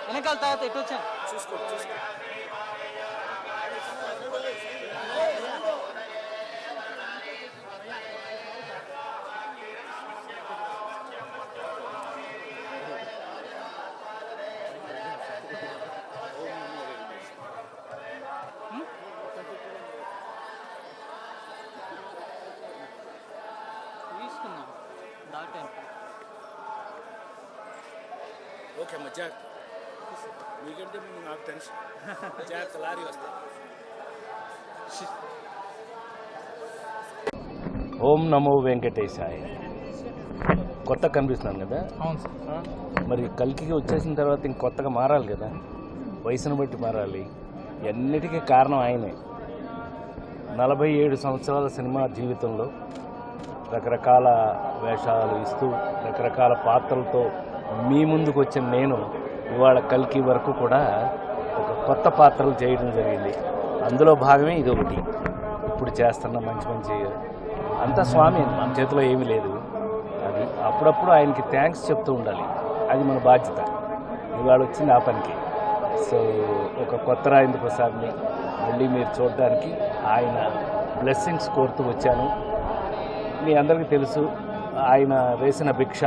వెనకాల తర్వాత ఎటు వచ్చాను చూసుకో తీసుకున్నాం దాటాను ఓకే అమ్మ జాగ్రత్త మీకంటే నాకు టెన్షన్ జాగ్రత్త లారీ వస్తాయి ఓం నమో వెంకటేశాయ కొత్త కనిపిస్తున్నాను కదా అవును సార్ మరి కల్కికి వచ్చేసిన తర్వాత ఇంక కొత్తగా మారాలి కదా వయసును బట్టి మారాలి ఎన్నిటికీ కారణం ఆయనే 47 సంవత్సరాల సినిమా జీవితంలో రకరకాల వేషాలు ఇస్తూ రకరకాల పాత్రలతో మీ ముందుకు వచ్చిన నేను ఇవాళ కల్కి వరకు కూడా ఒక కొత్త పాత్రలు చేయడం జరిగింది అందులో భాగమే ఇది ఒకటి ఇప్పుడు చేస్తున్న మంచి అంతా స్వామి మన చేతిలో ఏమీ లేదు అది అప్పుడప్పుడు ఆయనకి థ్యాంక్స్ చెప్తూ ఉండాలి అది మన బాధ్యత ఇవాళ వచ్చింది ఆ పనికి సో ఒక కొత్త రాజేంద్ర ప్రసాద్ని మళ్ళీ మీరు చూడడానికి ఆయన బ్లెస్సింగ్స్ కోరుతూ వచ్చాను మీ అందరికీ తెలుసు ఆయన వేసిన భిక్ష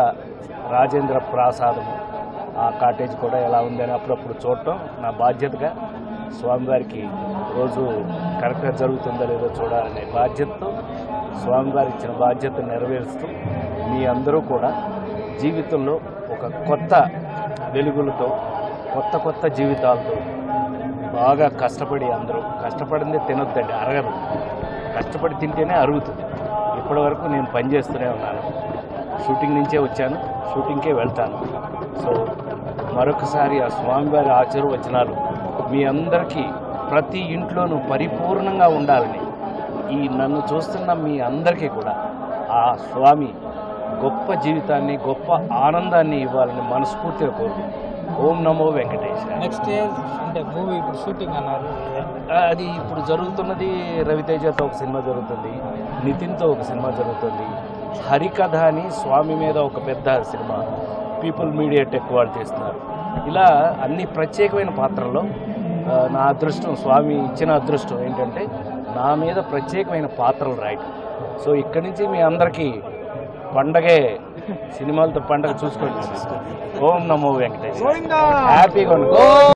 రాజేంద్ర ప్రసాదము ఆ కాటేజ్ కూడా ఎలా ఉందని అప్పుడప్పుడు చూడటం నా బాధ్యతగా స్వామివారికి రోజు కరెక్ట్గా జరుగుతుందో లేదో చూడాలనే బాధ్యతతో స్వామివారి ఇచ్చిన బాధ్యతను నెరవేరుస్తూ మీ అందరూ కూడా జీవితంలో ఒక కొత్త వెలుగులతో కొత్త జీవితాలతో బాగా కష్టపడి అందరూ కష్టపడిందే తినొద్దండి అరగదు కష్టపడి తింటేనే అరుగుతుంది ఇప్పటి వరకు నేను పనిచేస్తూనే ఉన్నాను షూటింగ్ నుంచే వచ్చాను షూటింగ్కే వెళ్తాను సో మరొకసారి ఆ స్వామివారి ఆశీర్వచనాలు మీ అందరికీ ప్రతి ఇంట్లోనూ పరిపూర్ణంగా ఉండాలని ఈ నన్ను చూస్తున్న మీ అందరికీ కూడా ఆ స్వామి గొప్ప జీవితాన్ని గొప్ప ఆనందాన్ని ఇవ్వాలని మనస్ఫూర్తిగా కోరుకుంటున్నాను ఓం నమో వెంకటేశ్ నెక్స్ట్ అంటే మూవీ ఇప్పుడు షూటింగ్ అన్నారు అది ఇప్పుడు జరుగుతున్నది రవితేజతో ఒక సినిమా జరుగుతుంది నితిన్తో ఒక సినిమా జరుగుతుంది హరికథ అని స్వామి మీద ఒక పెద్ద సినిమా పీపుల్ మీడియా టెక్ వాళ్ళు చేస్తున్నారు ఇలా అన్ని ప్రత్యేకమైన పాత్రల్లో నా అదృష్టం స్వామి ఇచ్చిన అదృష్టం ఏంటంటే నా మీద ప్రత్యేకమైన పాత్రలు రాయటం సో ఇక్కడి నుంచి మీ అందరికీ పండగే సినిమాలతో పండగ చూసుకోండి ఓం నమో వెంకటేశ్వర హ్యాపీగా